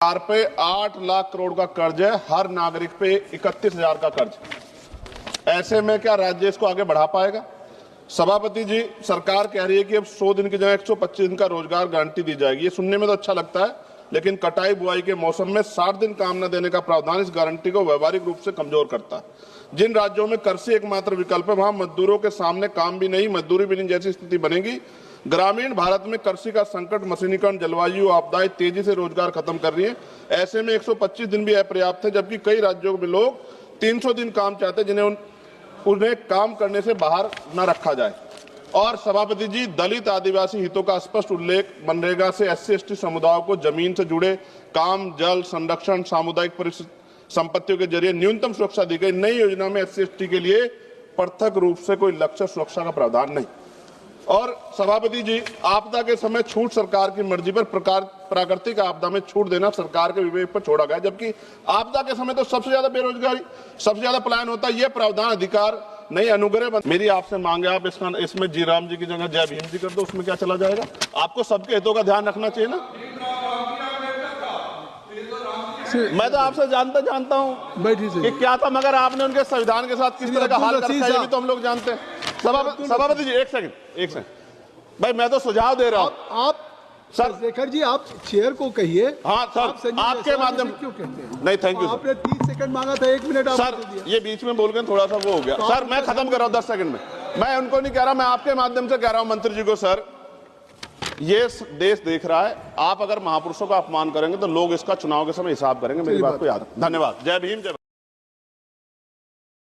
सरकार पे 8 लाख करोड़ का कर्ज है, हर नागरिक पे 31,000 का कर्ज। ऐसे में क्या राज्य इसको आगे बढ़ा पाएगा? सभापति जी, सरकार कह रही है कि अब 100 दिन की जगह 125 दिन का रोजगार गारंटी दी जाएगी। ये सुनने में तो अच्छा लगता है, लेकिन कटाई बुआई के मौसम में 60 दिन काम न देने का प्रावधान इस गारंटी को व्यवहारिक रूप से कमजोर करता है। जिन राज्यों में कृषि एकमात्र विकल्प है, वहां मजदूरों के सामने काम भी नहीं, मजदूरी भी नहीं जैसी स्थिति बनेगी। ग्रामीण भारत में कृषि का संकट, मशीनीकरण, जलवायु आपदाएं तेजी से रोजगार खत्म कर रही है। ऐसे में 125 दिन भी अपर्याप्त है, जबकि कई राज्यों में लोग 300 दिन काम चाहते हैं, जिन्हें उन्हें काम करने से बाहर न रखा जाए। और सभापति जी, दलित आदिवासी हितों का स्पष्ट उल्लेख, मनरेगा से SC/ST समुदायों को जमीन से जुड़े काम, जल संरक्षण, सामुदायिक संपत्तियों के जरिए न्यूनतम सुरक्षा दी गई। नई योजना में SC/ST के लिए पृथक रूप से कोई लक्ष्य सुरक्षा का प्रावधान नहीं। और सभापति जी, आपदा के समय छूट सरकार की मर्जी पर, प्राकृतिक आपदा में छूट देना सरकार के विवेक पर छोड़ा गया, जबकि आपदा के समय तो सबसे ज्यादा बेरोजगारी, सबसे ज्यादा पलायन होता है। यह प्रावधान अधिकार नहीं, अनुग्रह। मेरी आपसे मांग है, आप इसमें जी राम जी की जगह जय भीम जी कर दो, उसमें क्या चला जाएगा? आपको सबके हितों का ध्यान रखना चाहिए ना। मैं तो आपसे जानता हूँ कि क्या था, मगर आपने उनके संविधान के साथ किस तरह का हाल करता है, ये भी तो हम लोग जानते हैं। सभापति जी, एक सेकंड भाई, मैं तो सुझाव दे रहा हूँ। आप सर शेखर जी, आप चेयर को कहिए। हाँ सर, आपके माध्यम क्यों कहते हैं? नहीं, थैंक यू। आपने 30 सेकंड मांगा था, 1 मिनट सर, ये बीच में बोल गए, थोड़ा सा वो हो गया। सर मैं खत्म कर रहा हूँ 10 सेकंड में। मैं उनको नहीं कह रहा, मैं आपके माध्यम से कह रहा हूँ मंत्री जी को। सर, ये देश देख रहा है, आप अगर महापुरुषों का अपमान करेंगे तो लोग इसका चुनाव के समय हिसाब करेंगे। मेरी बात को याद रखें। धन्यवाद। जय भीम, जय।